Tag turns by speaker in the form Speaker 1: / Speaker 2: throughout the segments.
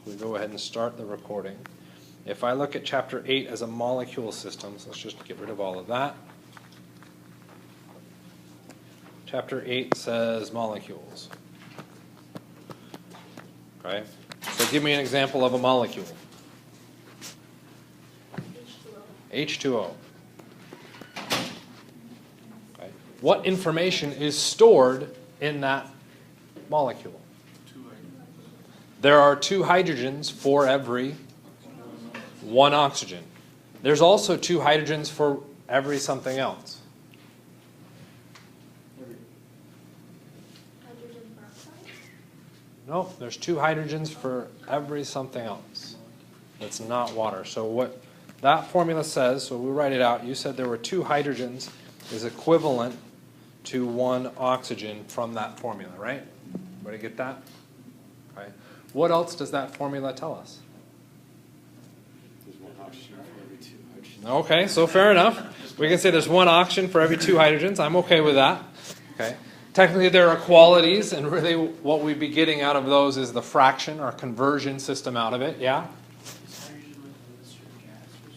Speaker 1: we go ahead and start the recording. If I look at Chapter 8 as a molecule system, so let's just get rid of all of that. Chapter 8 says molecules. Okay? So give me an example of a molecule. H2O. Okay. What information is stored in that molecule? There are 2 hydrogens for every 1 oxygen. There's also 2 hydrogens for every something else. No, there's 2 hydrogens for every something else. That's not water. So what that formula says, so we write it out, you said there were 2 hydrogens is equivalent to 1 oxygen from that formula, right? Everybody get that? Okay. What else does that formula tell us?
Speaker 2: There's 1 oxygen for every 2 hydrogens.
Speaker 1: Okay, so fair enough. We can say there's 1 oxygen for every 2 hydrogens. I'm okay with that. Okay. Technically, there are qualities, and really what we'd be getting out of those is the fraction or conversion system out of it. Yeah?
Speaker 3: Is hydrogen like a lesser gas or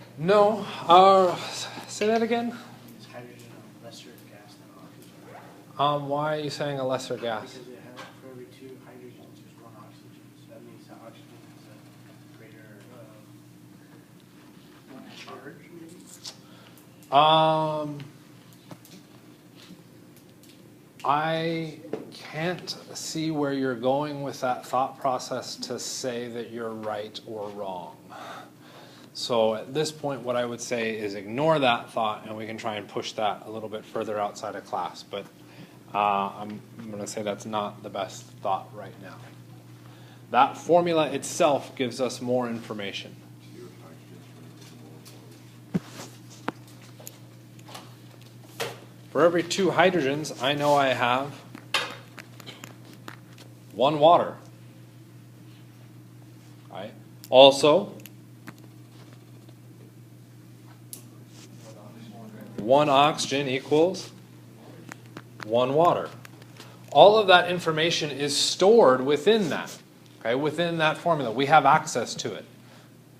Speaker 3: something?
Speaker 1: No. Say that again?
Speaker 3: Is hydrogen a lesser gas than oxygen?
Speaker 1: Why are you saying a lesser gas?
Speaker 3: Because it has, for every 2 hydrogens, there's 1 oxygen. So that means that oxygen has a greater charge, maybe?
Speaker 1: I can't see where you're going with that thought process to say that you're right or wrong. So at this point, what I would say is ignore that thought, and we can try and push that a little bit further outside of class. But I'm going to say that's not the best thought right now. That formula itself gives us more information. For every 2 hydrogens, I know I have 1 water. Right? Also, 1 oxygen equals 1 water. All of that information is stored within that. Okay? Within that formula. We have access to it.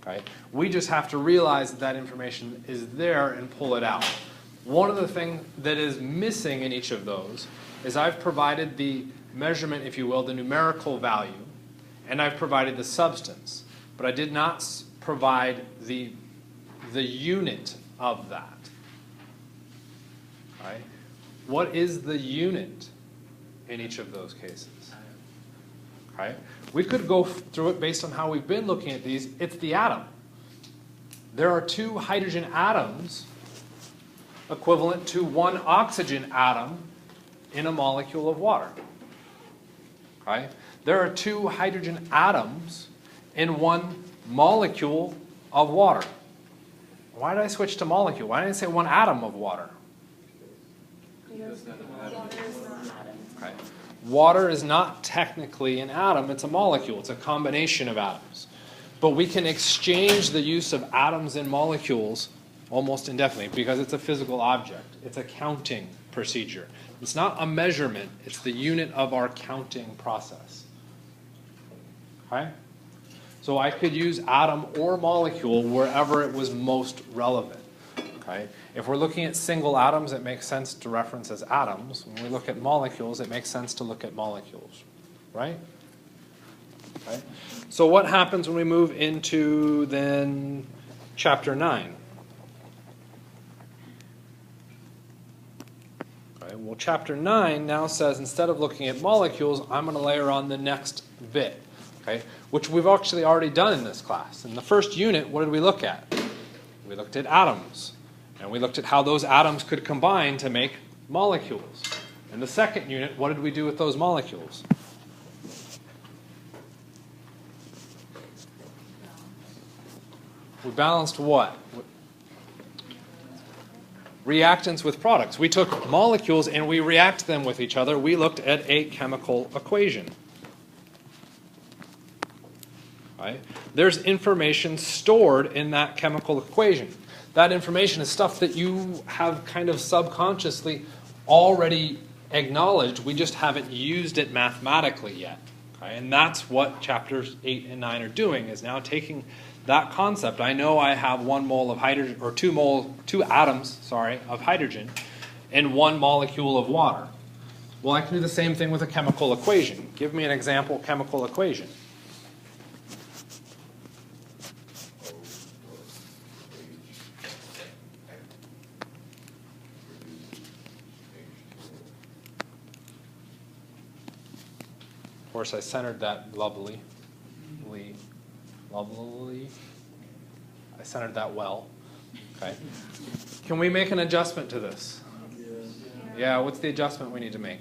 Speaker 1: Okay? We just have to realize that that information is there and pull it out. One of the things that is missing in each of those is I've provided the measurement, if you will, the numerical value, and I've provided the substance, but I did not provide the unit of that. Right? What is the unit in each of those cases? Right? We could go through it based on how we've been looking at these. It's the atom. There are 2 hydrogen atoms equivalent to 1 oxygen atom in a molecule of water. Right? There are 2 hydrogen atoms in 1 molecule of water. Why did I switch to molecule? Why didn't I say 1 atom of water? Okay. Water is not technically an atom, it's a molecule. It's a combination of atoms. But we can exchange the use of atoms and molecules almost indefinitely, because it's a physical object. It's a counting procedure. It's not a measurement. It's the unit of our counting process. Okay? So I could use atom or molecule wherever it was most relevant. Okay? If we're looking at single atoms, it makes sense to reference as atoms. When we look at molecules, it makes sense to look at molecules. Right? Okay? So what happens when we move into then Chapter 9? Well, Chapter 9 now says instead of looking at molecules, I'm going to layer on the next bit, okay, which we've actually already done in this class. In the first unit, what did we look at? We looked at atoms, and we looked at how those atoms could combine to make molecules. In the second unit, what did we do with those molecules? We balanced what? Reactants with products. We took molecules and we react them with each other. We looked at a chemical equation. Right? There's information stored in that chemical equation. That information is stuff that you have kind of subconsciously already acknowledged. We just haven't used it mathematically yet. Okay? And that's what chapters 8 and 9 are doing, is now taking that concept. I know I have 1 mole of hydrogen, or 2 atoms, of hydrogen in 1 molecule of water. Well, I can do the same thing with a chemical equation. Give me an example chemical equation. Of course, I centered that lovely. I centered that well. Okay. Can we make an adjustment to this? Yeah, what's the adjustment we need to make?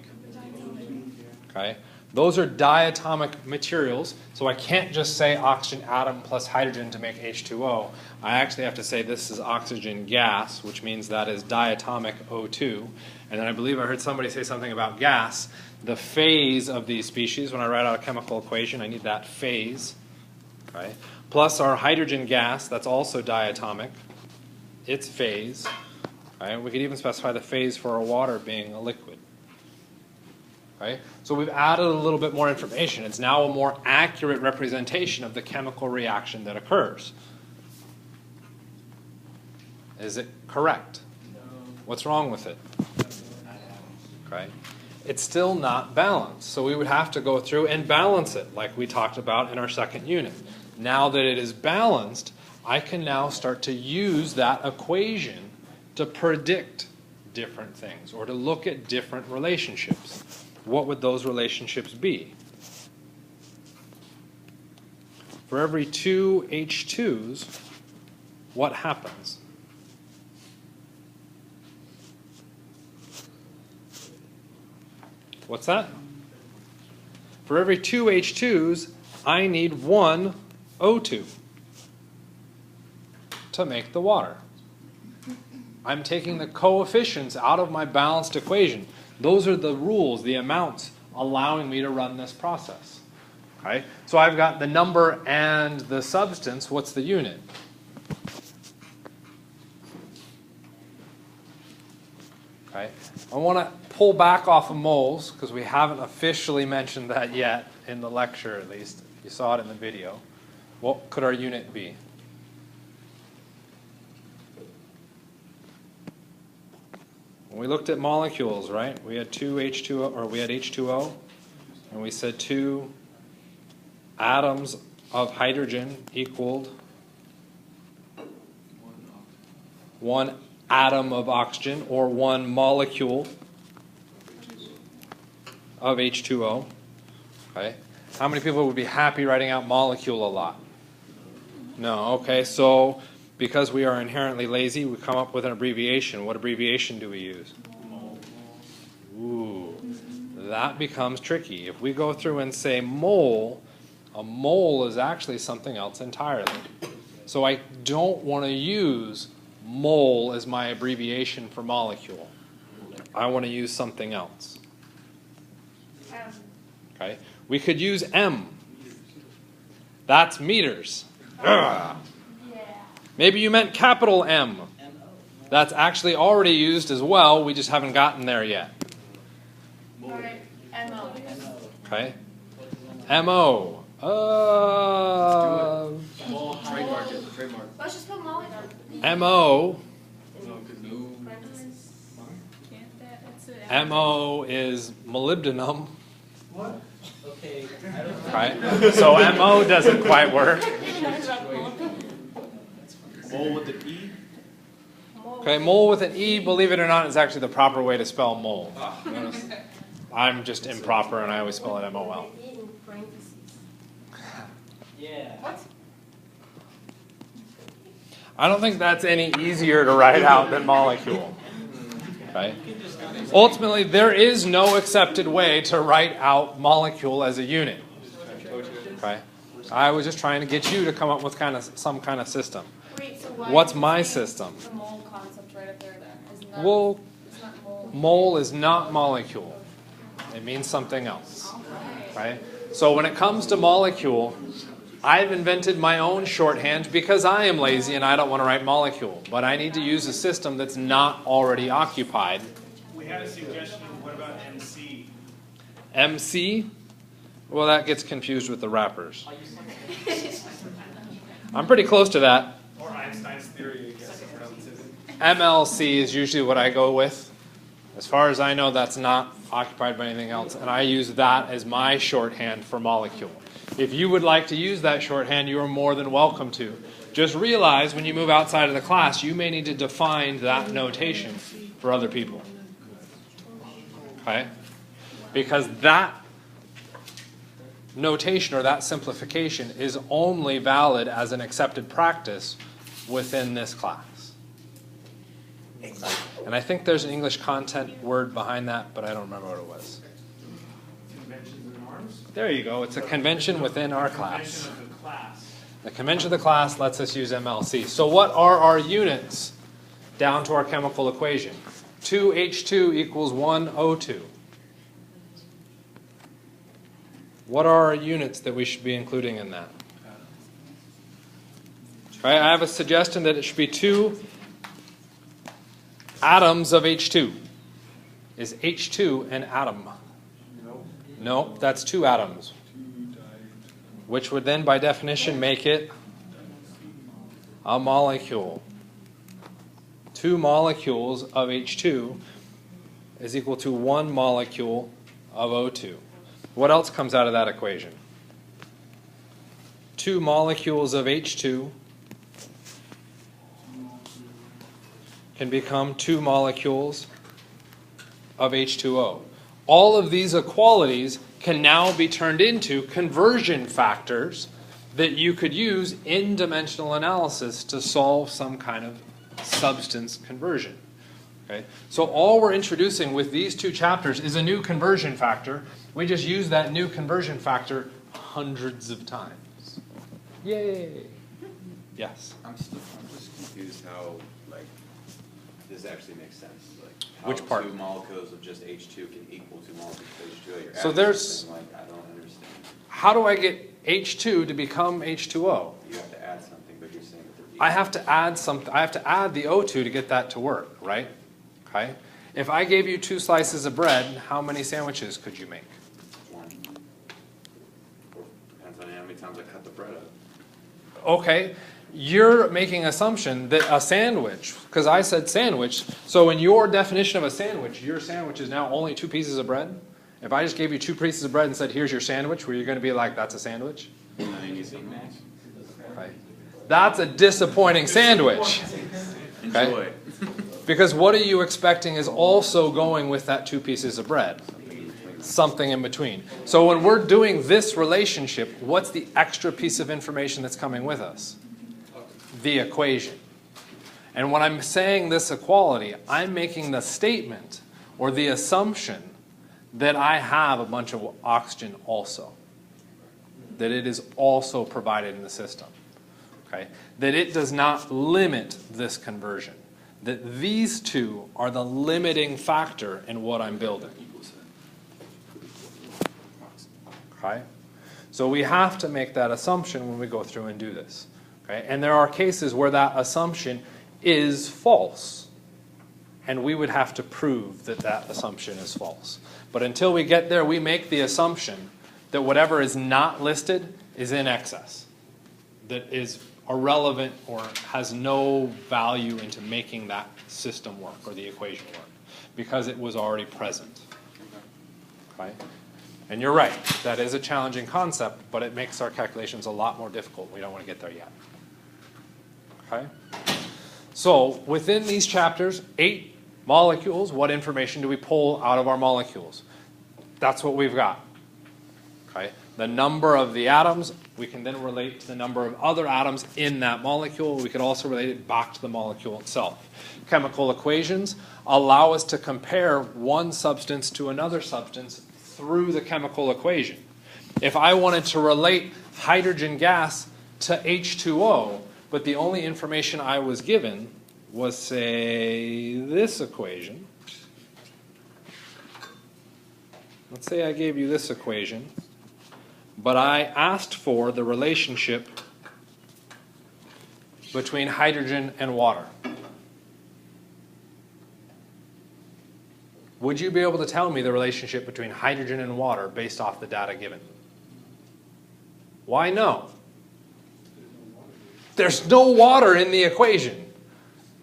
Speaker 1: Okay. Those are diatomic materials, so I can't just say oxygen atom plus hydrogen to make H2O. I actually have to say this is oxygen gas, which means that is diatomic O2. And then I believe I heard somebody say something about gas. The phase of these species, when I write out a chemical equation, I need that phase. Okay. Plus our hydrogen gas, that's also diatomic. Its phase. Okay. We could even specify the phase for our water being a liquid. Okay. So we've added a little bit more information. It's now a more accurate representation of the chemical reaction that occurs. Is it correct?
Speaker 3: No.
Speaker 1: What's wrong with it? Okay. It's still not balanced. So we would have to go through and balance it like we talked about in our second unit. Now that it is balanced, I can now start to use that equation to predict different things or to look at different relationships. What would those relationships be? For every 2 H2s, what happens? What's that? For every 2 H2s, I need 1 O2 to make the water. I'm taking the coefficients out of my balanced equation. Those are the rules, the amounts allowing me to run this process. Okay? So I've got the number and the substance. What's the unit? Okay? I want to pull back off of moles because we haven't officially mentioned that yet in the lecture, at least. You saw it in the video. What could our unit be? When we looked at molecules, right? We had 2 H2O, or we had H2O, and we said 2 atoms of hydrogen equaled 1 atom of oxygen, or 1 molecule of H2O. Okay. How many people would be happy writing out molecule a lot? No. Okay. So because we are inherently lazy, we come up with an abbreviation. What abbreviation do we use? Ooh, that becomes tricky. If we go through and say mole, a mole is actually something else entirely. So I don't want to use mole as my abbreviation for molecule. I want to use something else. Okay. We could use M. That's meters. Ugh. Maybe you meant capital M. That's actually already used as well. We just haven't gotten there yet. Okay. MO.
Speaker 4: Let's just put molecule.
Speaker 1: MO. MO is molybdenum.
Speaker 3: What? Okay.
Speaker 1: Right? So MO doesn't quite work.
Speaker 2: Mole with an E?
Speaker 1: Okay, mole with an E, believe it or not, is actually the proper way to spell mole. I'm just improper and I always spell it M-O-L.
Speaker 3: Yeah.
Speaker 4: What?
Speaker 1: I don't think that's any easier to write out than molecule. Okay? Ultimately, there is no accepted way to write out molecule as a unit. Okay? I was just trying to get you to come up with some kind of system.
Speaker 4: Wait, so why
Speaker 1: What's
Speaker 4: did you
Speaker 1: my
Speaker 4: say system? The mole concept right up there then. Isn't that,
Speaker 1: Well,
Speaker 4: it's not mole.
Speaker 1: mole is not molecule. It means something else. Right? So when it comes to molecule, I've invented my own shorthand because I am lazy and I don't want to write molecule. But I need to use a system that's not already occupied.
Speaker 5: We had a suggestion. What about MC?
Speaker 1: MC? Well, that gets confused with the wrappers. I'm pretty close to that.
Speaker 2: Or Einstein's theory, I guess, of relativity.
Speaker 1: MLC is usually what I go with. As far as I know, that's not occupied by anything else, and I use that as my shorthand for molecule. If you would like to use that shorthand, you are more than welcome to. Just realize when you move outside of the class, you may need to define that notation for other people. Okay? Because that notation or that simplification is only valid as an accepted practice within this class. And I think there's an English content word behind that, but I don't remember what it was.
Speaker 2: Conventions and norms?
Speaker 1: There you go. It's a convention within our class.
Speaker 2: Convention of the class.
Speaker 1: The convention of the class lets us use MLC. So what are our units down to our chemical equation? 2H2 equals 1O2. What are our units that we should be including in that? All right, I have a suggestion that it should be 2 atoms of H2. Is H2 an atom? No, that's 2 atoms. Which would then, by definition, make it a molecule. 2 molecules of H2 is equal to 1 molecule of O2. What else comes out of that equation? 2 molecules of H2 can become 2 molecules of H2O. All of these equalities can now be turned into conversion factors that you could use in dimensional analysis to solve some kind of substance conversion. Okay? So all we're introducing with these 2 chapters is a new conversion factor. We just use that new conversion factor hundreds of times. Yay! Yes?
Speaker 5: I'm just confused how, like, this actually makes sense. Like, how
Speaker 1: Which part?
Speaker 5: 2 molecules of just H2 can equal 2 molecules of H2O. You're
Speaker 1: So
Speaker 5: adding
Speaker 1: there's-
Speaker 5: something, like, I don't understand.
Speaker 1: How do I get H2 to become H2O?
Speaker 5: You have to add something, but you're saying that they're equal.
Speaker 1: I have to add something. I have to add the O2 to get that to work, right? Okay. If I gave you 2 slices of bread, how many sandwiches could you make?
Speaker 5: 1. Or depends on how many times I cut the bread up.
Speaker 1: Okay. You're making assumption that a sandwich, because I said sandwich, so in your definition of a sandwich, your sandwich is now only 2 pieces of bread? If I just gave you 2 pieces of bread and said, here's your sandwich, were you going to be like, that's a sandwich?
Speaker 5: And then you say max.
Speaker 1: Okay. That's a disappointing sandwich. Okay?
Speaker 5: Enjoy.
Speaker 1: Because what are you expecting is also going with that 2 pieces of bread? Something in between. So when we're doing this relationship, what's the extra piece of information that's coming with us? The equation. And when I'm saying this equality, I'm making the statement or the assumption that I have a bunch of oxygen also. That it is also provided in the system. Okay? That it does not limit this conversion. That these 2 are the limiting factor in what I'm building. Okay? So we have to make that assumption when we go through and do this. Okay? And there are cases where that assumption is false. And we would have to prove that that assumption is false. But until we get there, we make the assumption that whatever is not listed is in excess. That is irrelevant or has no value into making that system work or the equation work. Because it was already present. Okay? And you're right, that is a challenging concept, but it makes our calculations a lot more difficult. We don't want to get there yet. Okay? So, within these chapters, 8 molecules, what information do we pull out of our molecules? That's what we've got. Okay? The number of the atoms, we can then relate to the number of other atoms in that molecule. We could also relate it back to the molecule itself. Chemical equations allow us to compare one substance to another substance through the chemical equation. If I wanted to relate hydrogen gas to H2O, but the only information I was given was, say, this equation. Let's say I gave you this equation, but I asked for the relationship between hydrogen and water. Would you be able to tell me the relationship between hydrogen and water based off the data given? Why no? There's no water in the equation.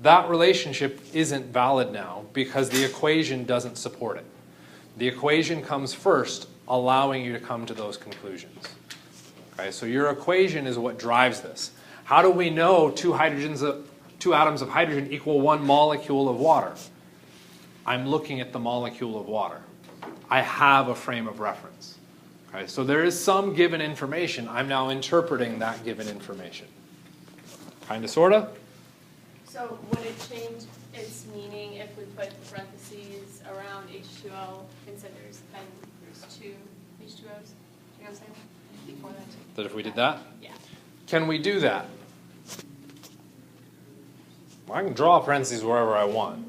Speaker 1: That relationship isn't valid now because the equation doesn't support it. The equation comes first, allowing you to come to those conclusions. Okay, so your equation is what drives this. How do we know two atoms of hydrogen equal 1 molecule of water? I'm looking at the molecule of water. I have a frame of reference. Okay, so there is some given information. I'm now interpreting that given information. Kind of, sort of?
Speaker 4: So would it change its meaning if we put parentheses around H2O and said there's two H2Os? Do you know what I'm saying? Before that.
Speaker 1: That if we did that?
Speaker 4: Yeah.
Speaker 1: Can we do that? I can draw parentheses wherever I want.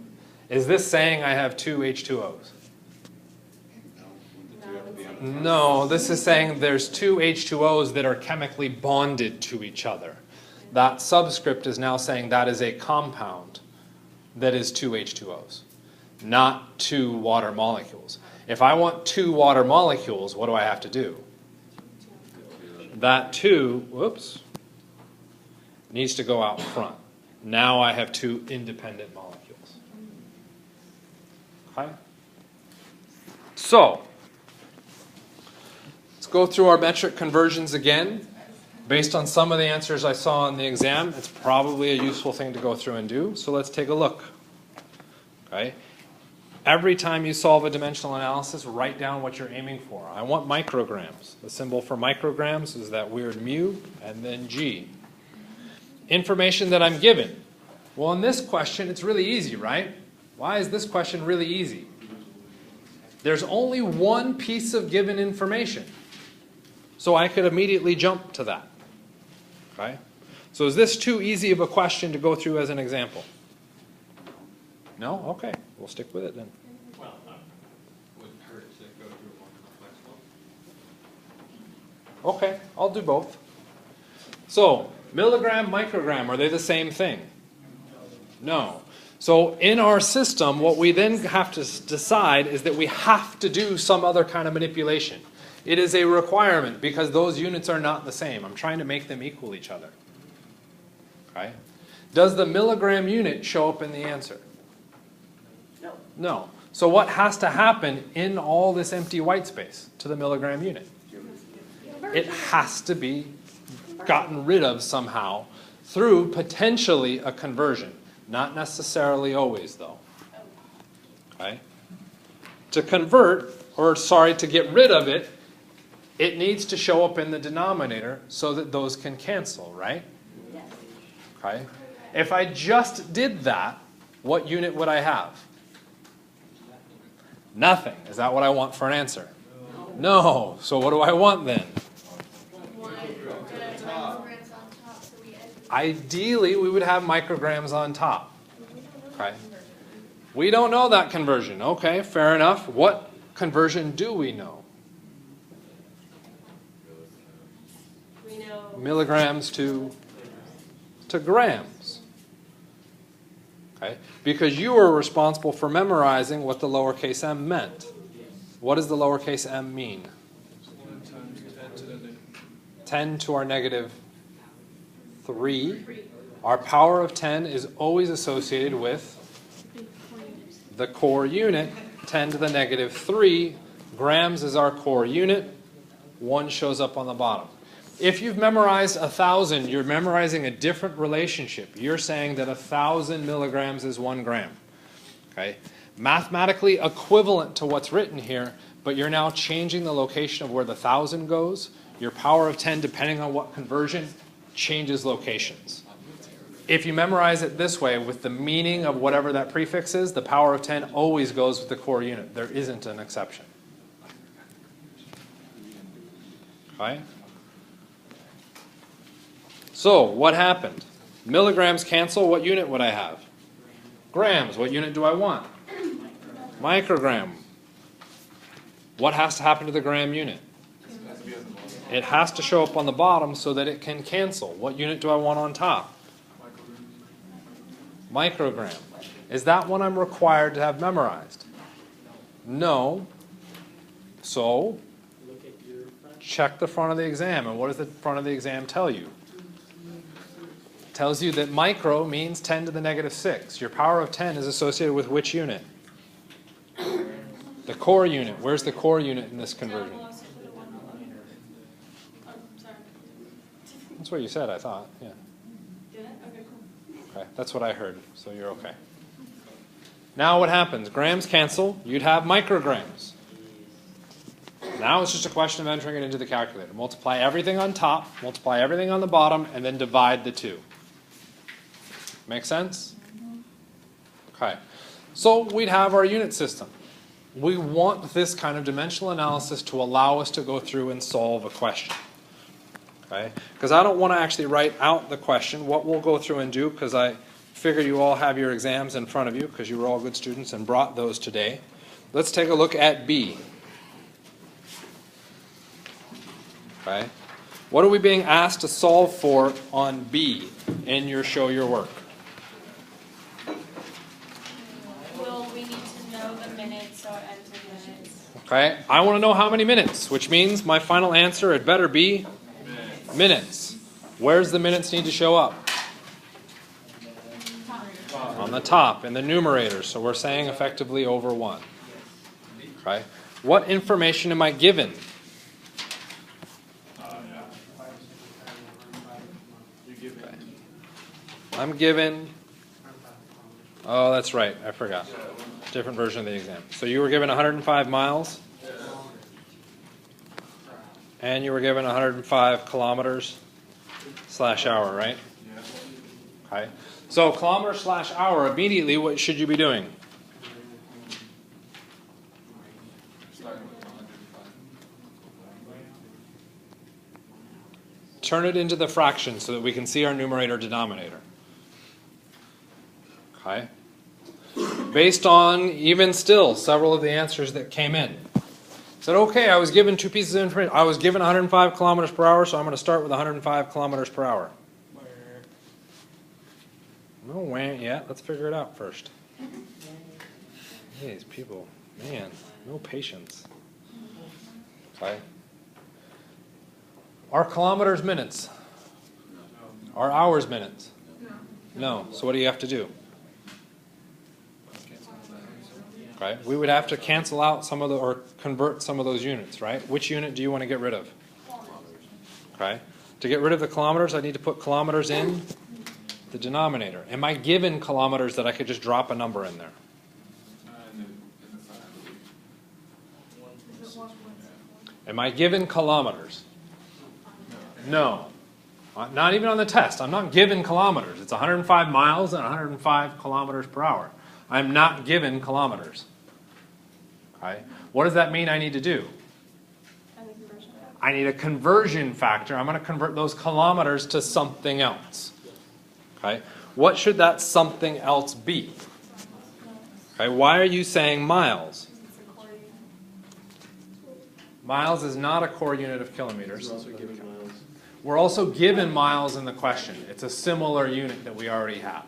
Speaker 1: Is this saying I have two H2Os? No, this is saying there's two H2Os that are chemically bonded to each other. That subscript is now saying that is a compound that is two H2Os, not two water molecules. If I want two water molecules, what do I have to do? That two, whoops, needs to go out front. Now I have two independent molecules. Okay? So, let's go through our metric conversions again. Based on some of the answers I saw in the exam, it's probably a useful thing to go through and do. So let's take a look. Okay? Every time you solve a dimensional analysis, write down what you're aiming for. I want micrograms. The symbol for micrograms is that weird mu and then G. Information that I'm given. Well, in this question, it's really easy, right? Why is this question really easy? There's only one piece of given information. So I could immediately jump to that. Okay? So is this too easy of a question to go through as an example? No? Okay. We'll stick with it then.
Speaker 2: Well, wouldn't hurt to go through a more complex one.
Speaker 1: Okay. I'll do both. So, milligram, microgram, are they the same thing? No. So in our system, what we then have to decide is that we have to do some other kind of manipulation. It is a requirement because those units are not the same. I'm trying to make them equal each other. Okay? Does the milligram unit show up in the answer?
Speaker 3: No.
Speaker 1: No. So what has to happen in all this empty white space to the milligram unit? It has to be gotten rid of somehow through potentially a conversion. Not necessarily always, though. Okay? To convert, or sorry, to get rid of it, it needs to show up in the denominator so that those can cancel, right?
Speaker 4: Yes.
Speaker 1: Okay? If I just did that, what unit would I have? Nothing. Is that what I want for an answer? No. So what do I want then? Ideally, we would have micrograms on top. Okay? We don't know that conversion. Okay, fair enough. What conversion do we know?
Speaker 4: We know
Speaker 1: Milligrams to grams. Okay? Because you were responsible for memorizing what the lowercase m meant. What does the lowercase m mean? 10 to our negative 3. Our power of 10 is always associated with the core unit, 10 to the negative 3. Grams is our core unit. 1 shows up on the bottom. If you've memorized 1,000, you're memorizing a different relationship. You're saying that 1,000 milligrams is 1 gram. Okay? Mathematically equivalent to what's written here, but you're now changing the location of where the 1,000 goes. Your power of 10, depending on what conversion, changes locations. If you memorize it this way, with the meaning of whatever that prefix is, the power of 10 always goes with the core unit. There isn't an exception. Okay? So, what happened? Milligrams cancel, what unit would I have? Grams, what unit do I want? Microgram. What has to happen to the gram unit? It has to show up on the bottom so that it can cancel. What unit do I want on top? Microgram. Is that one I'm required to have memorized? No. So, check the front of the exam. And what does the front of the exam tell you? It tells you that micro means 10 to the negative 6. Your power of 10 is associated with which unit? The core unit. Where's the core unit in this conversion? That's what you said, I thought. Yeah.
Speaker 4: Did it? Okay, cool.
Speaker 1: Okay, that's what I heard, so you're okay. Now what happens? Grams cancel, you'd have micrograms. Now it's just a question of entering it into the calculator. Multiply everything on top, multiply everything on the bottom, and then divide the two. Make sense? Okay. So we'd have our unit system. We want this kind of dimensional analysis to allow us to go through and solve a question. Okay? Because I don't want to actually write out the question. What we'll go through and do, because I figure you all have your exams in front of you, because you were all good students and brought those today. Let's take a look at B. Okay? What are we being asked to solve for on B in your show your work?
Speaker 4: Well, we need to know the minutes or enter minutes.
Speaker 1: Okay? I want to know how many minutes, which means my final answer, it better be minutes. Where's the minutes need to show up? On the top, in the numerator. So we're saying effectively over 1. Okay? What information am I given? Okay. I'm given, oh, that's right, I forgot. Different version of the exam. So you were given 105 miles? And you were given 105 kilometers / hour, right? Okay. So kilometer / hour, immediately what should you be doing? Turn it into the fraction so that we can see our numerator denominator. Okay. Based on, even still, several of the answers that came in. Said, okay, I was given 2 pieces of information. I was given 105 kilometers per hour, so I'm going to start with 105 kilometers per hour. No way yet. Let's figure it out first. Hey, these people, man, no patience. Okay. Are kilometers minutes? Are hours minutes? No. So what do you have to do? Right? We would have to cancel out some of the, or convert some of those units, right? Which unit do you want to get rid of? Okay. To get rid of the kilometers, I need to put kilometers in the denominator. Am I given kilometers that I could just drop a number in there? Am I given kilometers? No. Not even on the test. I'm not given kilometers. It's 105 miles and 105 kilometers per hour. I'm not given kilometers. Okay. What does that mean I need to do? I need a conversion factor. I'm going to convert those kilometers to something else. Okay. What should that something else be? Okay. Why are you saying miles? Miles is not a core unit of kilometers. We're also given miles in the question. It's a similar unit that we already have.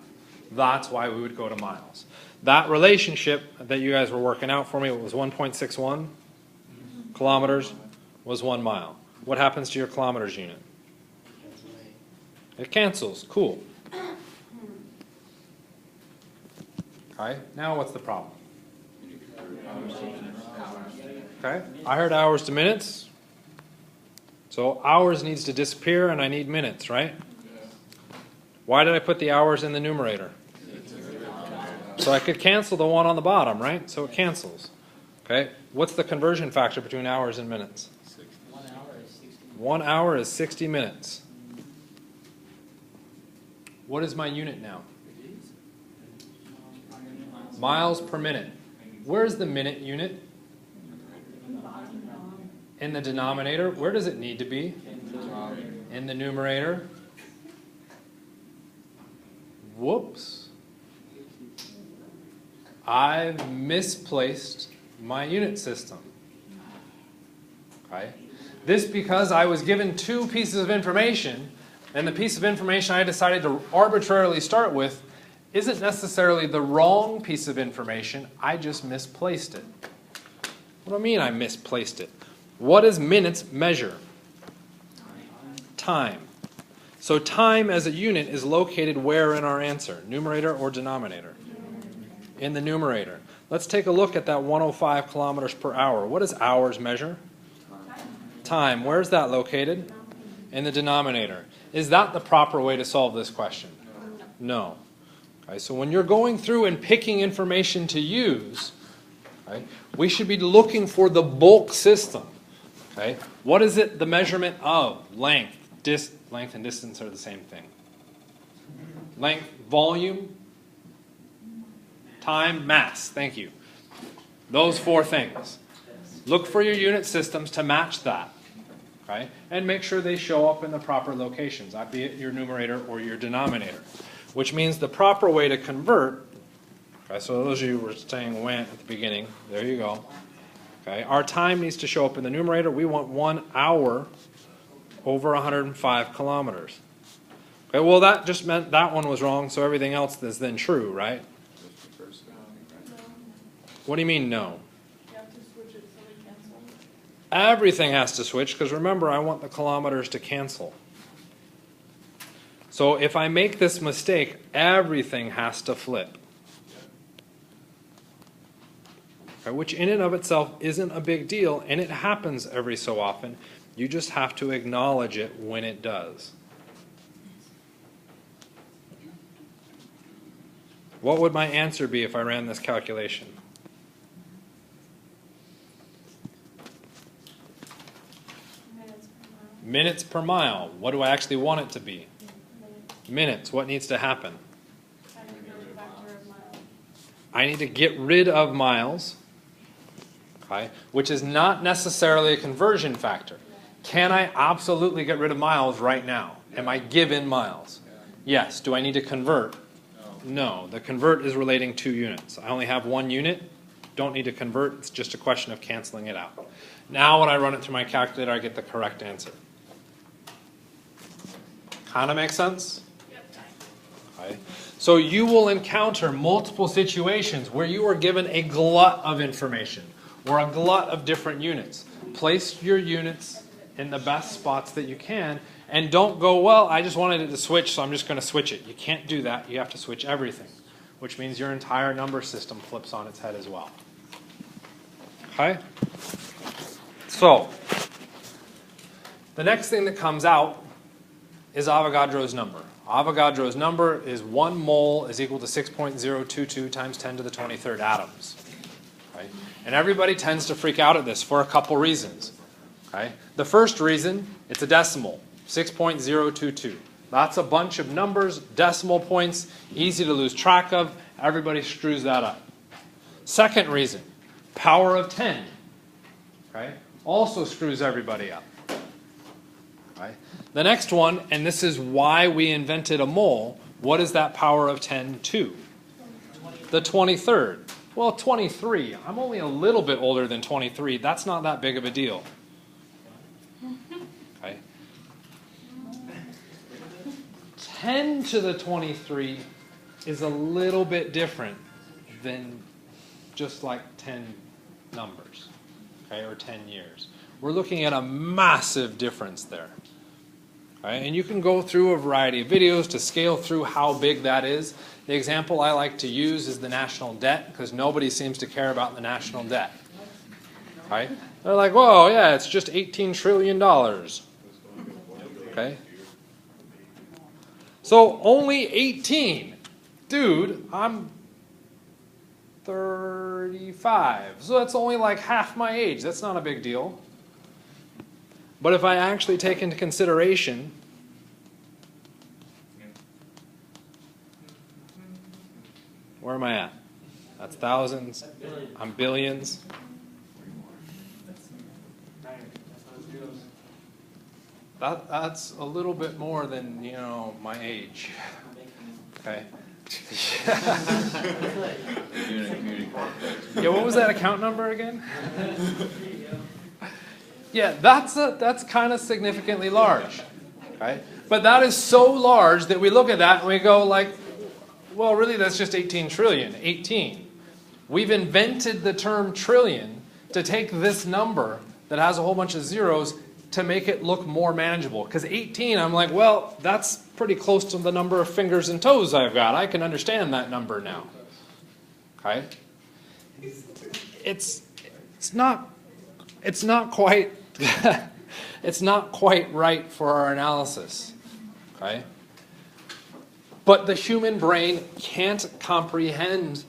Speaker 1: That's why we would go to miles. That relationship that you guys were working out for me, it was 1.61 kilometers, was 1 mile. What happens to your kilometers unit? It cancels. Cool. Okay, now what's the problem? Okay, I heard hours to minutes. So hours needs to disappear and I need minutes, right? Why did I put the hours in the numerator? So I could cancel the one on the bottom, right? So it cancels. Okay, what's the conversion factor between hours and minutes? 1 hour is 60 minutes. What is my unit now? Miles per minute. Where's the minute unit? In the denominator. Where does it need to be? In the numerator. Whoops. I've misplaced my unit system. Okay. This because I was given 2 pieces of information, and the piece of information I decided to arbitrarily start with isn't necessarily the wrong piece of information. I just misplaced it. What do I mean I misplaced it? What does minutes measure? time. So time as a unit is located where in our answer? Numerator or denominator? In the numerator. Let's take a look at that 105 kilometers per hour. What does hours measure? Time. Where's that located? In the denominator. Is that the proper way to solve this question? No. Okay, so when you're going through and picking information to use, okay, we should be looking for the bulk system. Okay? What is it the measurement of? Length. Length and distance are the same thing. Length, volume, time, mass. Thank you. Those four things. Look for your unit systems to match that. Okay? And make sure they show up in the proper locations, be it your numerator or your denominator. Which means the proper way to convert, okay, so those of you who were saying went at the beginning, there you go. Okay, our time needs to show up in the numerator. We want 1 hour over 105 kilometers. Okay, well that just meant that one was wrong, so everything else is then true, right? What do you mean no?
Speaker 6: You have to switch it so they cancel.
Speaker 1: Everything has to switch, because remember, I want the kilometers to cancel. So if I make this mistake, everything has to flip. Okay, which in and of itself isn't a big deal, and it happens every so often. You just have to acknowledge it when it does. What would my answer be if I ran this calculation? Minutes per mile. What do I actually want it to be? Minutes. What needs to happen? I need to get rid of miles, okay, which is not necessarily a conversion factor. Can I absolutely get rid of miles right now? Am I given miles? Yes. Do I need to convert? No. The convert is relating to units. I only have one unit. Don't need to convert. It's just a question of canceling it out. Now when I run it through my calculator, I get the correct answer. Kind of makes sense? Okay. So you will encounter multiple situations where you are given a glut of information or a glut of different units. Place your units in the best spots that you can, and don't go, well, I just wanted it to switch, so I'm just going to switch it. You can't do that. You have to switch everything, which means your entire number system flips on its head as well. Okay? So, the next thing that comes out is Avogadro's number. Avogadro's number is 1 mole is equal to 6.022 times 10 to the 23rd atoms. Okay? And everybody tends to freak out at this for a couple reasons. Okay? The first reason, it's a decimal, 6.022. That's a bunch of numbers, decimal points, easy to lose track of. Everybody screws that up. Second reason, power of 10. Okay? Also screws everybody up. Okay? The next one, and this is why we invented a mole, what is that power of 10 to? The 23rd. Well, 23. I'm only a little bit older than 23. That's not that big of a deal. Okay. 10 to the 23 is a little bit different than just like 10 numbers, okay, or 10 years. We're looking at a massive difference there. Okay? And you can go through a variety of videos to scale through how big that is. The example I like to use is the national debt, because nobody seems to care about the national debt. Right? They're like, whoa, yeah, it's just $18 trillion. Okay? So only 18. Dude, I'm 35. So that's only like half my age. That's not a big deal. But if I actually take into consideration where am I at? That's thousands. I'm billions. That's a little bit more than, you know, my age. Okay. Yeah, what was that account number again? Yeah, that's kind of significantly large. Okay? But that is so large that we look at that and we go like, well, really that's just 18 trillion. 18. We've invented the term trillion to take this number that has a whole bunch of zeros to make it look more manageable. Because 18, I'm like, well, that's pretty close to the number of fingers and toes I've got. I can understand that number now. Okay? It's not quite it's not quite right for our analysis. Okay? But the human brain can't comprehend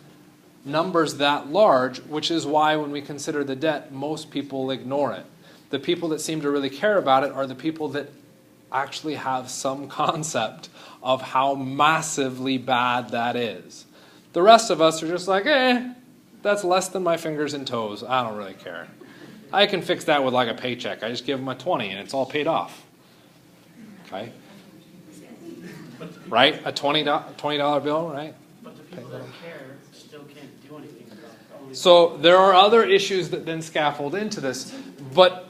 Speaker 1: numbers that large, which is why when we consider the debt, most people ignore it. The people that seem to really care about it are the people that actually have some concept of how massively bad that is. The rest of us are just like, that's less than my fingers and toes. I don't really care. I can fix that with like a paycheck. I just give them a 20 and it's all paid off. Okay? Right? A $20 bill, right?
Speaker 3: But the people that care still can't do anything about it.
Speaker 1: So there are other issues that then scaffold into this, but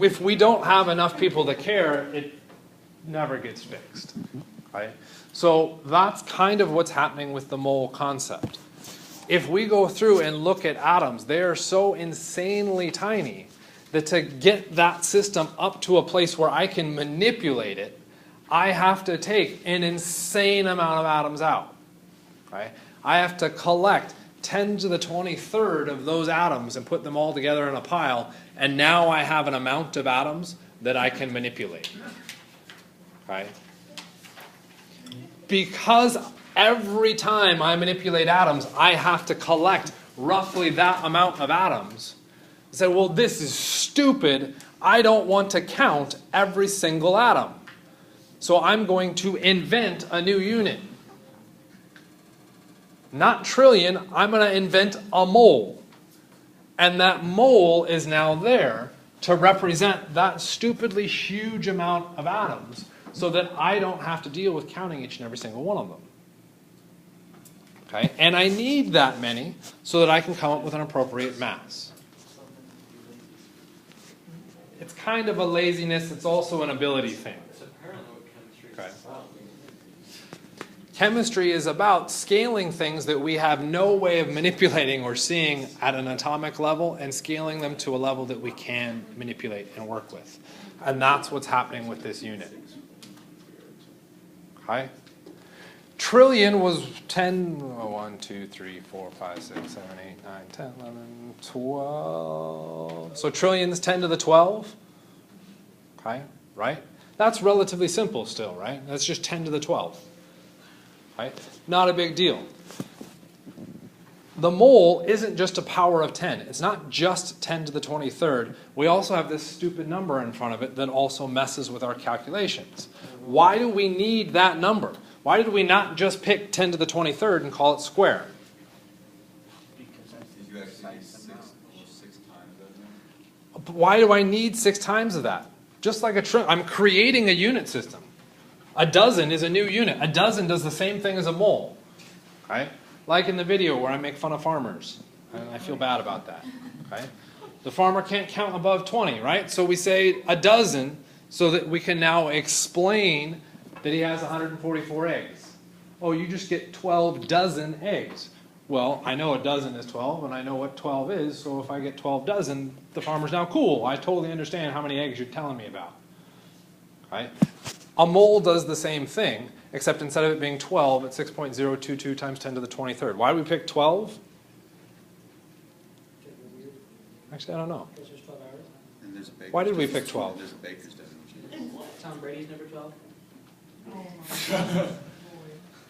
Speaker 1: if we don't have enough people that care, it never gets fixed. Right? So that's kind of what's happening with the mole concept. If we go through and look at atoms, they are so insanely tiny that to get that system up to a place where I can manipulate it, I have to take an insane amount of atoms out. Right? I have to collect 10 to the 23rd of those atoms and put them all together in a pile, and now I have an amount of atoms that I can manipulate. Right? Because every time I manipulate atoms, I have to collect roughly that amount of atoms. I said, well, this is stupid. I don't want to count every single atom. So I'm going to invent a new unit. Not trillion, I'm going to invent a mole. And that mole is now there to represent that stupidly huge amount of atoms so that I don't have to deal with counting each and every single one of them. Okay? And I need that many so that I can come up with an appropriate mass. It's kind of a laziness, it's also an ability thing.
Speaker 3: It's apparently what chemistry
Speaker 1: Okay.
Speaker 3: is about.
Speaker 1: Chemistry is about scaling things that we have no way of manipulating or seeing at an atomic level and scaling them to a level that we can manipulate and work with. And that's what's happening with this unit. Okay? Trillion was 10, 1, 2, 3, 4, 5, 6, 7, 8, 9, 10, 11, 12. So trillion's 10 to the 12. Okay? Right? That's relatively simple still, right? That's just 10 to the 12. Right? Not a big deal. The mole isn't just a power of 10. It's not just 10 to the 23rd. We also have this stupid number in front of it that also messes with our calculations. Why do we need that number? Why did we not just pick 10 to the 23rd and call it square?
Speaker 3: Because that's
Speaker 2: Did you actually almost 6 times that now?
Speaker 1: Why do I need 6 times of that? Just like I'm creating a unit system. A dozen is a new unit. A dozen does the same thing as a mole. Okay? Like in the video where I make fun of farmers. And I feel bad about that. Okay? The farmer can't count above 20, right? So we say a dozen so that we can now explain that he has 144 eggs. Oh, you just get 12 dozen eggs. Well, I know a dozen is 12, and I know what 12 is, so if I get 12 dozen, the farmer's now cool. I totally understand how many eggs you're telling me about. Right? A mole does the same thing, except instead of it being 12, it's 6.022 times 10 to the 23rd. Why do we pick 12? Actually, I don't know.
Speaker 3: because there's 12 hours.
Speaker 2: And there's a baker's
Speaker 1: Why did we
Speaker 2: dozen.
Speaker 1: pick 12?
Speaker 2: There's a baker's dozen.
Speaker 3: Tom Brady's number 12.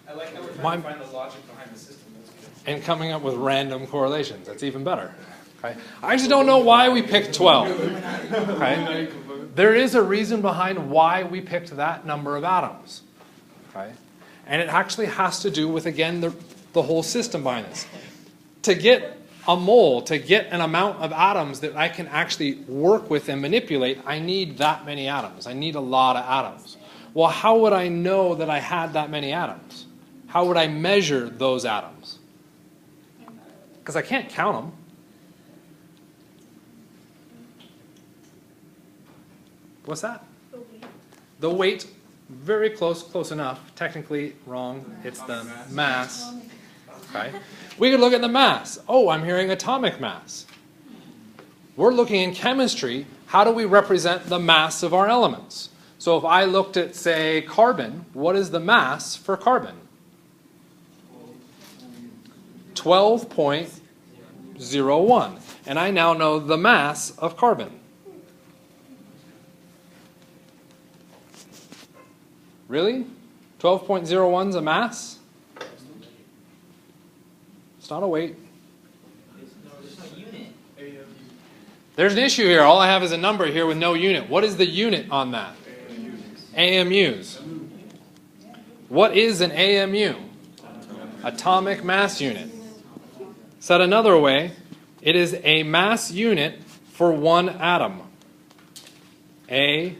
Speaker 7: I like how we're
Speaker 1: My-
Speaker 7: trying to find the logic behind the system. That's good.
Speaker 1: And coming up with random correlations. That's even better. Okay? I actually don't know why we picked 12. Okay? There is a reason behind why we picked that number of atoms. Okay? And it actually has to do with, again, the whole system behind this. To get a mole, to get an amount of atoms that I can actually work with and manipulate, I need that many atoms. I need a lot of atoms. Well, how would I know that I had that many atoms? How would I measure those atoms? Because I can't count them. What's that? The weight, very close enough. Technically wrong. It's the mass. Okay. We could look at the mass. Oh, I'm hearing atomic mass. We're looking in chemistry how do we represent the mass of our elements? So if I looked at, say, carbon, what is the mass for carbon? 12.01. And I now know the mass of carbon. Really? 12.01 is a mass? It's not a weight. There's an issue here. All I have is a number here with no unit. What is the unit on that? AMUs. What is an AMU? Atomic mass unit. Said another way, it is a mass unit for one atom. AMU.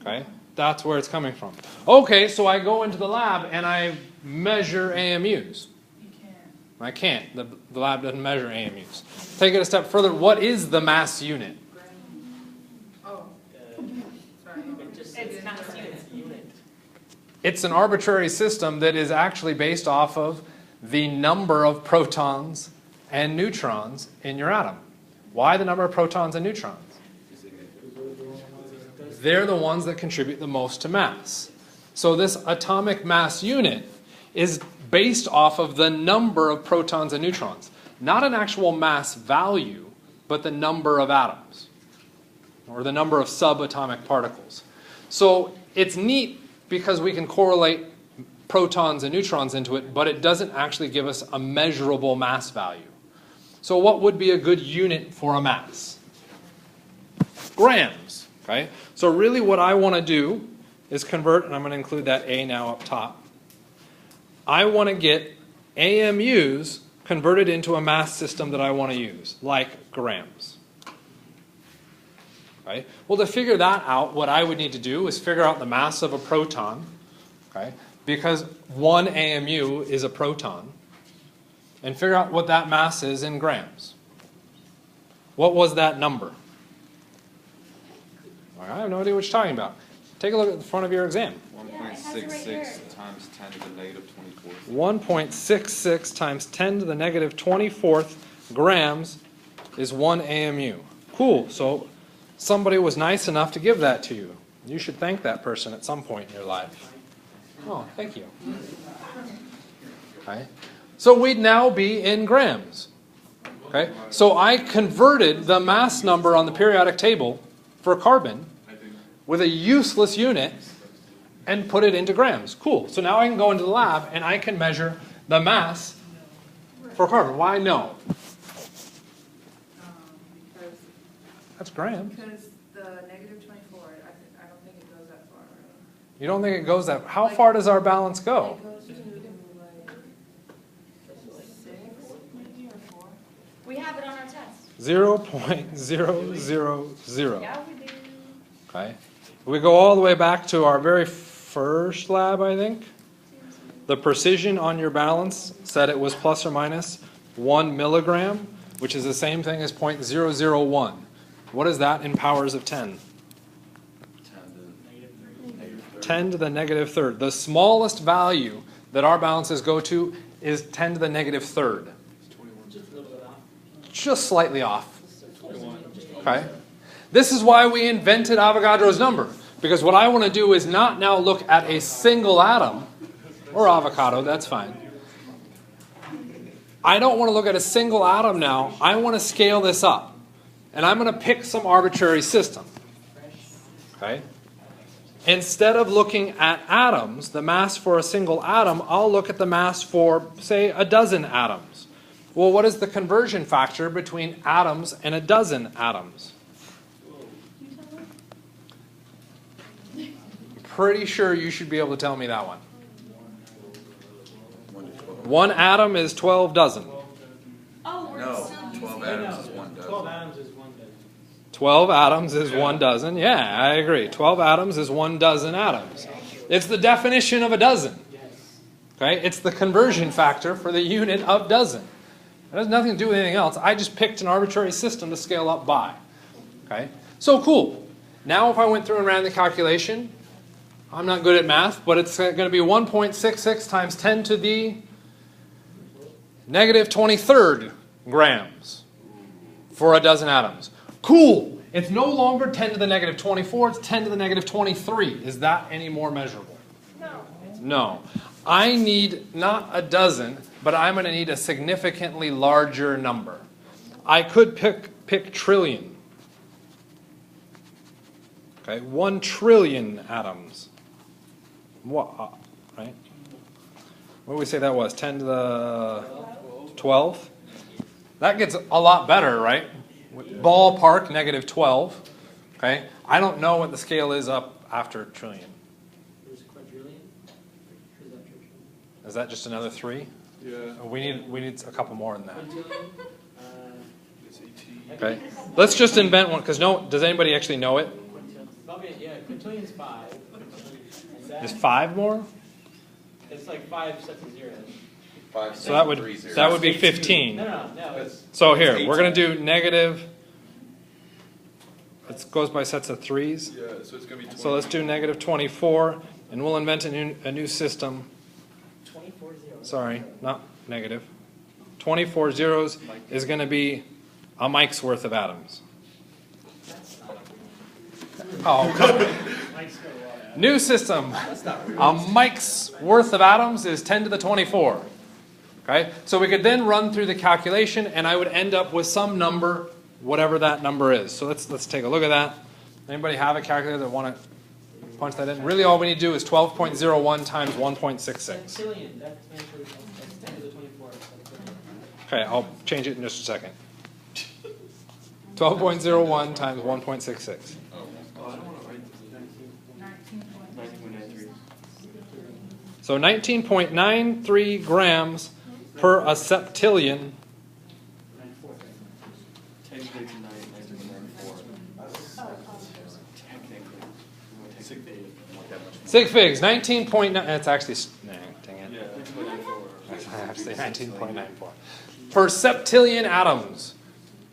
Speaker 1: Okay, that's where it's coming from. Okay, so I go into the lab and I measure AMUs. I can't. The lab doesn't measure AMUs. Take it a step further. What is the mass unit?
Speaker 4: It's mass unit.
Speaker 1: It's an arbitrary system that is actually based off of the number of protons and neutrons in your atom. Why the number of protons and neutrons? They're the ones that contribute the most to mass. So this atomic mass unit is based off of the number of protons and neutrons. Not an actual mass value, but the number of atoms, or the number of subatomic particles. So it's neat because we can correlate protons and neutrons into it, but it doesn't actually give us a measurable mass value. So what would be a good unit for a mass? Grams. Okay? So really what I want to do is convert, and I'm going to include that A now up top. I want to get AMUs converted into a mass system that I want to use, like grams. Okay? Well, to figure that out, what I would need to do is figure out the mass of a proton, okay? Because one AMU is a proton, and figure out what that mass is in grams. What was that number? I have no idea what you're talking about. Take a look at the front of your exam.
Speaker 5: 1.66 times 10 to the negative 24th.
Speaker 1: 1.66 times 10 to the negative 24th grams is 1 AMU. Cool. So somebody was nice enough to give that to you. You should thank that person at some point in your life. Oh, thank you. Okay. So we'd now be in grams. Okay. So I converted the mass number on the periodic table for carbon with a useless unit and put it into grams. Cool. So now I can go into the lab and I can measure the mass for carbon. Why no? That's grams.
Speaker 6: Because the negative 24, I don't think it goes that far.
Speaker 1: You don't think it goes that? How far does our balance go?
Speaker 6: It goes to like 6 maybe or 4.
Speaker 4: We have it on our test.
Speaker 1: 0.000.
Speaker 4: Yeah, we do.
Speaker 1: Okay. We go all the way back to our very first lab, I think. The precision on your balance said it was plus or minus 1 milligram, which is the same thing as 0.001. What is that in powers of 10? 10 to the negative third. The smallest value that our balances go to is 10 to the negative third. Just slightly off. Okay? This is why we invented Avogadro's number. Because what I want to do is not now look at a single atom, or avocado, that's fine. I don't want to look at a single atom now. I want to scale this up. And I'm going to pick some arbitrary system. Okay? Instead of looking at atoms, the mass for a single atom, I'll look at the mass for, say, a dozen atoms. Well, what is the conversion factor between atoms and a dozen atoms? Pretty sure you should be able to tell me that one. 1 atom is 12 dozen.
Speaker 4: Oh, we're
Speaker 5: No,
Speaker 4: still
Speaker 5: 12
Speaker 4: using
Speaker 5: atoms is 1 dozen.
Speaker 3: 12 atoms is 1 dozen.
Speaker 1: 12 atoms is 1 dozen. Yeah, I agree. 12 atoms is 1 dozen atoms. It's the definition of a dozen. Okay? It's the conversion factor for the unit of dozen. It has nothing to do with anything else. I just picked an arbitrary system to scale up by. Okay? So cool. Now if I went through and ran the calculation, I'm not good at math, but it's going to be 1.66 times 10 to the negative 23rd grams for a dozen atoms. Cool. It's no longer 10 to the negative 24. It's 10 to the negative 23. Is that any more measurable?
Speaker 4: No.
Speaker 1: No. I need not a dozen, but I'm going to need a significantly larger number. I could pick trillion. Okay, 1 trillion atoms. What? Right? What do we say that was? 10 to the 12? That gets a lot better, right? Ballpark, negative 12. Okay, I don't know what the scale is up after trillion.
Speaker 3: There's quadrillion.
Speaker 1: Is that just another 3?
Speaker 2: Yeah.
Speaker 1: We need a couple more than that.
Speaker 3: Quintillion.
Speaker 2: It's 18.
Speaker 1: Okay, let's just invent one because does anybody actually know it?
Speaker 3: Probably, yeah, quintillion's 5. And
Speaker 1: Is 5 more?
Speaker 3: it's like 5 sets of zeros.
Speaker 5: 5,
Speaker 1: So that would be 15.
Speaker 3: No, it's
Speaker 1: So here we're going to do negative. It goes by sets of 3s.
Speaker 2: Yeah, so it's going to be 20.
Speaker 1: So let's do negative 24, and we'll invent a new system.
Speaker 3: 24 zeros.
Speaker 1: Sorry, not negative. 24 zeros is going to be a Mike's worth of atoms.
Speaker 3: That's not
Speaker 1: Oh, come on. New system. A Mike's worth of atoms is 10 to the 24. Okay, so we could then run through the calculation, and I would end up with some number, whatever that number is. So let's take a look at that. Anybody have a calculator that want to punch that in? Really, all we need to do is 12.01 times 1.66.
Speaker 3: quintillion. That's 10 to the 24.
Speaker 1: Okay, I'll change it in just a second. 12.01 times 1.66. So 19.93 grams per a septillion. Sig figs, 19.9. That's actually, dang it. I have to say 19.94. Per septillion atoms.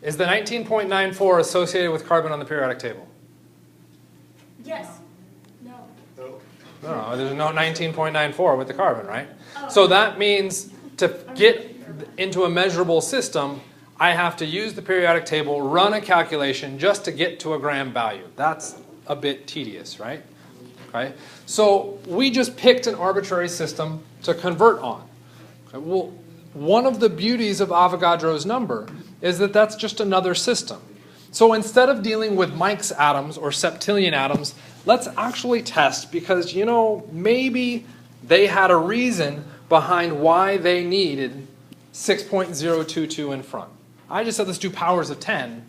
Speaker 1: Is the 19.94 associated with carbon on the periodic table?
Speaker 4: Yes. No.
Speaker 1: No, there's no 19.94 with the carbon, right? So that means to get into a measurable system, I have to use the periodic table, run a calculation just to get to a gram value. That's a bit tedious, right? Okay. So we just picked an arbitrary system to convert on. Okay. Well, one of the beauties of Avogadro's number is that that's just another system. So instead of dealing with Mike's atoms or septillion atoms, let's actually test because, maybe they had a reason behind why they needed 6.022 in front. I just said let's do powers of 10,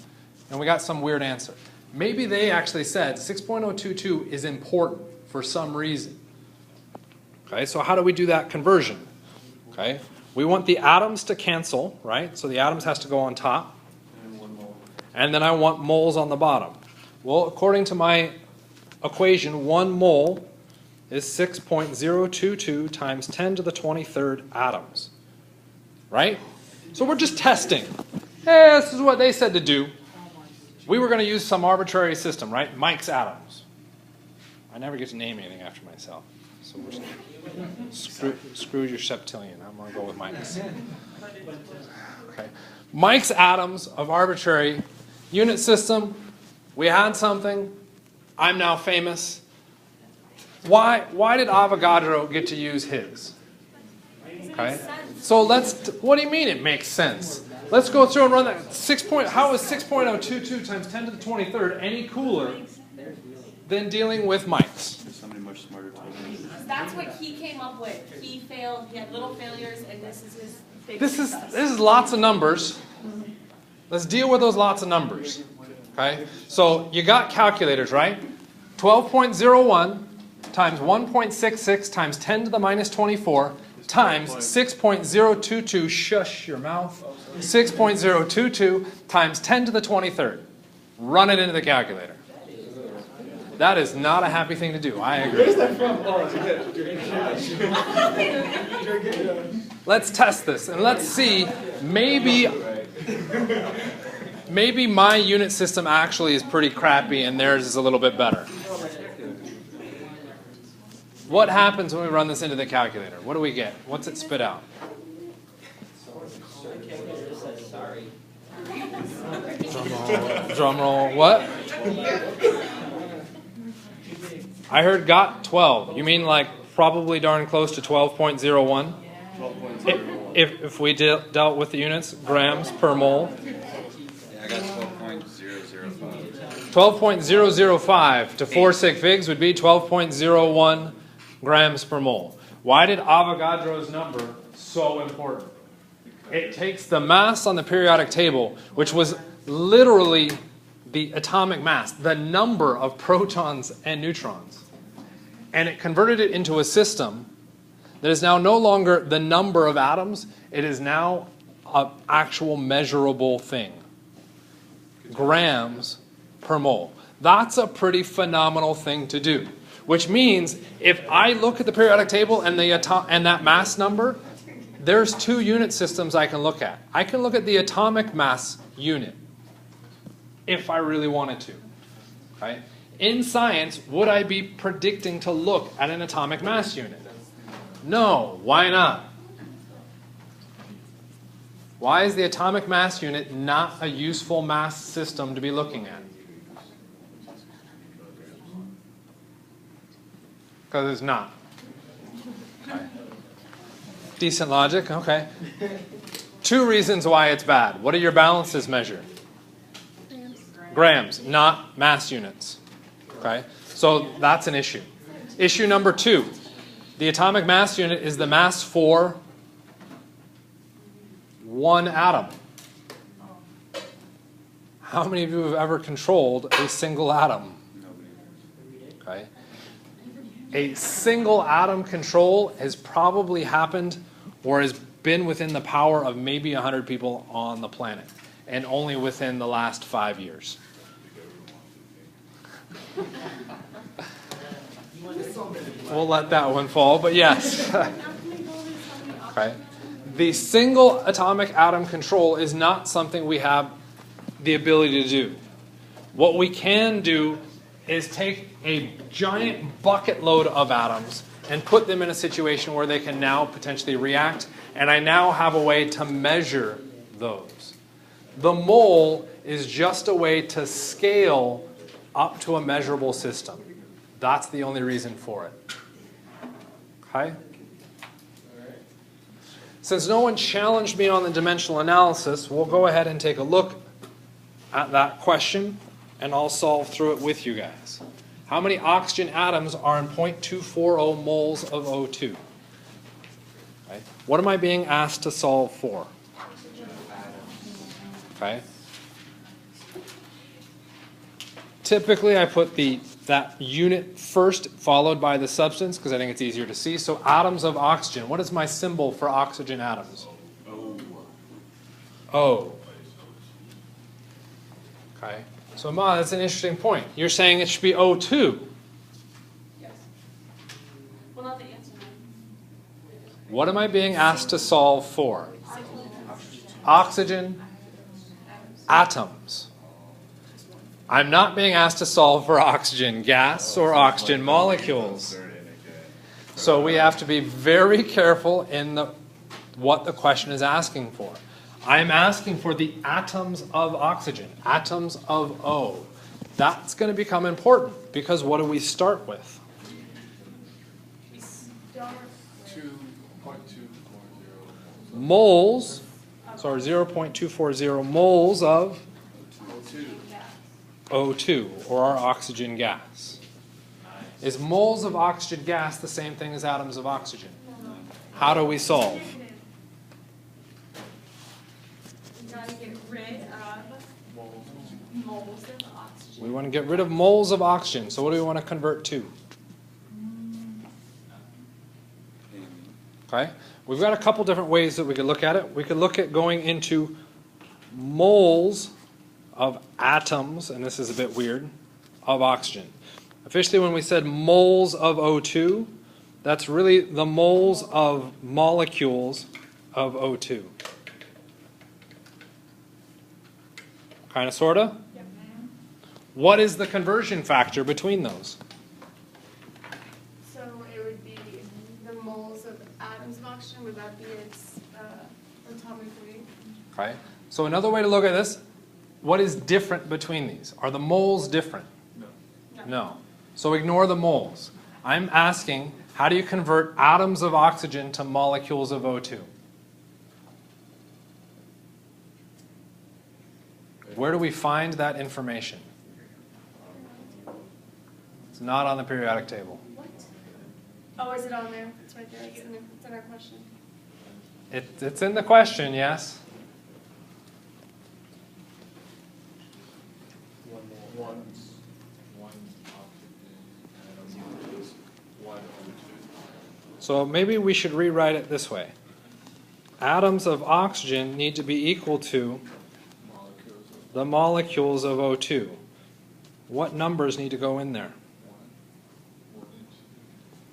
Speaker 1: and we got some weird answer. Maybe they actually said 6.022 is important for some reason. Okay, so how do we do that conversion? Okay, we want the atoms to cancel, right? So the atoms has to go on top. And then I want moles on the bottom. Well, according to my equation, 1 mole is 6.022 times 10 to the 23rd atoms. Right? So we're just testing. Hey, this is what they said to do. We were going to use some arbitrary system, right? Mike's atoms. I never get to name anything after myself. So we're screw your septillion. I'm going to go with Mike's. Okay. Mike's atoms of arbitrary unit system. We had something. I'm now famous. Why did Avogadro get to use his? Okay. So what do you mean it makes sense? Let's go through and run that. How is 6.022 times 10 to the 23rd any cooler than dealing with Mike's?
Speaker 2: There's somebody much smarter told me.
Speaker 4: That's what he came up with. He failed. He had little failures, and this is his big
Speaker 1: This
Speaker 4: success.
Speaker 1: is lots of numbers. Let's deal with those lots of numbers. Okay? So you got calculators, right? 12.01 times 1.66 times 10 to the minus 24 times 6.022, shush your mouth, 6.022 times 10 to the 23rd. Run it into the calculator. That is not a happy thing to do. I agree.
Speaker 7: Where's that from? Oh,
Speaker 1: Let's test this and let's see, maybe my unit system actually is pretty crappy and theirs is a little bit better. What happens when we run this into the calculator? What do we get? What's it spit out? Drum roll. What? I heard got 12. You mean like probably darn close to 12.01?
Speaker 2: 12.01.
Speaker 1: If we dealt with the units, grams per mole.
Speaker 5: Yeah, I got 12.005.
Speaker 1: 12.005 to 4 sig figs would be 12.01 grams per mole. Why did Avogadro's number so important? It takes the mass on the periodic table, which was literally the atomic mass, the number of protons and neutrons, and it converted it into a system that is now no longer the number of atoms, it is now an actual measurable thing. Grams per mole. That's a pretty phenomenal thing to do. Which means if I look at the periodic table and that mass number, there's two unit systems I can look at. I can look at the atomic mass unit if I really wanted to. Right? In science, would I be predicting to look at an atomic mass unit? No. Why not? Why is the atomic mass unit not a useful mass system to be looking at? Because it's not. Okay. Decent logic, okay. Two reasons why it's bad. What do your balances measure? Grams, not mass units. Okay, so that's an issue. Issue number 2. The atomic mass unit is the mass for one atom. How many of you have ever controlled a single atom? Okay. A single atom control has probably happened or has been within the power of maybe 100 people on the planet, and only within the last 5 years. We'll let that one fall, but yes. Okay. The single atomic atom control is not something we have the ability to do. What we can do is take a giant bucket load of atoms and put them in a situation where they can now potentially react, and I now have a way to measure those. The mole is just a way to scale up to a measurable system. That's the only reason for it. Okay? Since no one challenged me on the dimensional analysis, we'll go ahead and take a look at that question, and I'll solve through it with you guys. How many oxygen atoms are in 0.240 moles of O2? Okay. What am I being asked to solve for? Okay. Typically, I put that unit first, followed by the substance, because I think it's easier to see. So atoms of oxygen. What is my symbol for oxygen atoms? O. Okay. So Ma, that's an interesting point. You're saying it should be O2.
Speaker 4: Yes. Well, not the answer.
Speaker 1: What am I being asked to solve for? Oxygen atoms. I'm not being asked to solve for oxygen gas or oxygen molecules. So we have to be very careful in what the question is asking for. I'm asking for the atoms of oxygen, atoms of O. That's going to become important because what do we start with?
Speaker 4: We start with
Speaker 2: 2.240.
Speaker 1: Moles, sorry, 0.240 moles of O2, or our oxygen gas. Is moles of oxygen gas the same thing as atoms of oxygen? How do we solve?
Speaker 4: we got to get rid of moles of oxygen.
Speaker 1: We want to get rid of moles of oxygen. So what do we want to convert to? Okay. We've got a couple different ways that we could look at it. We could look at going into moles of atoms, and this is a bit weird, of oxygen. Officially, when we said moles of O2, that's really the moles of molecules of O2. Kind of, sort of?
Speaker 4: Yep.
Speaker 1: What is the conversion factor between those?
Speaker 4: So it would be the moles of atoms of oxygen. Would that be its atomic weight?
Speaker 1: Okay. So another way to look at this, What is different between these? Are the moles different? No. So ignore the moles. I'm asking, how do you convert atoms of oxygen to molecules of O2? Where do we find that information? It's not on the periodic table.
Speaker 4: What? Oh, is it on there? It's right there. It's in our question.
Speaker 1: It's in the question, yes. So maybe we should rewrite it this way. Atoms of oxygen need to be equal to the molecules of O2. What numbers need to go in there?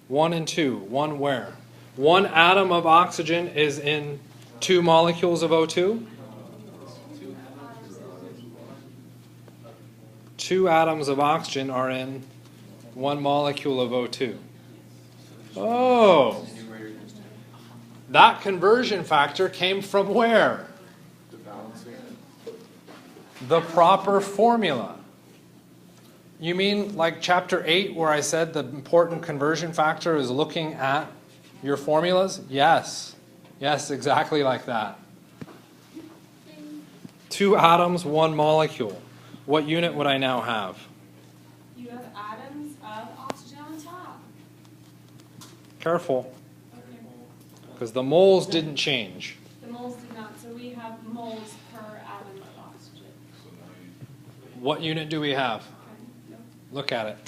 Speaker 1: 1 and 2. 1 where? 1 atom of oxygen is in 2 molecules of O2? 2 atoms of oxygen are in 1 molecule of O2. Oh! That conversion factor came from where? The proper formula. You mean like chapter 8 where I said the important conversion factor is looking at your formulas? Yes. Yes, exactly like that. 2 atoms, 1 molecule. What unit would I now have?
Speaker 4: You have atoms of oxygen on top.
Speaker 1: Careful,
Speaker 4: Okay.
Speaker 1: because the moles didn't change.
Speaker 4: The moles did not, so we have moles per atom of oxygen.
Speaker 1: What unit do we have?
Speaker 4: Okay. No.
Speaker 1: Look at it.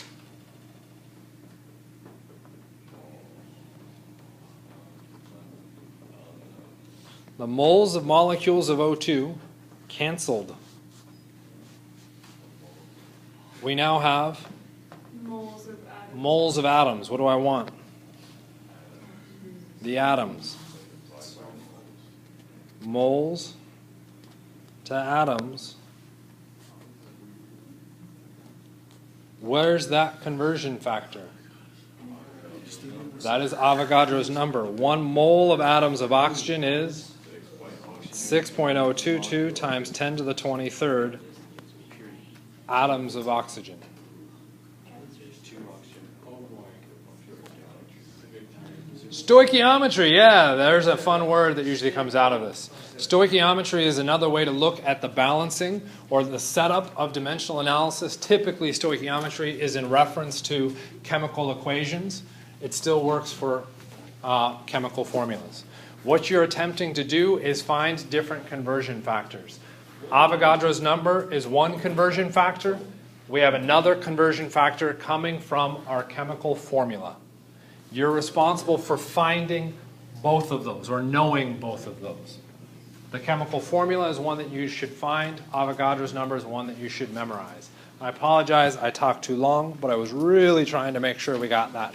Speaker 1: The moles of molecules of O2 canceled. We now have
Speaker 4: Moles of atoms.
Speaker 1: moles of atoms. What do I want? The atoms. Moles to atoms. Where's that conversion factor? That is Avogadro's number. 1 mole of atoms of oxygen is 6.022 times 10 to the 23rd atoms of oxygen. Stoichiometry, yeah, there's a fun word that usually comes out of this. Stoichiometry is another way to look at the balancing or the setup of dimensional analysis. Typically, stoichiometry is in reference to chemical equations. It still works for chemical formulas. What you're attempting to do is find different conversion factors. Avogadro's number is 1 conversion factor. We have another conversion factor coming from our chemical formula. You're responsible for finding both of those or knowing both of those. The chemical formula is one that you should find. Avogadro's number is one that you should memorize. I apologize, I talked too long, but I was really trying to make sure we got that.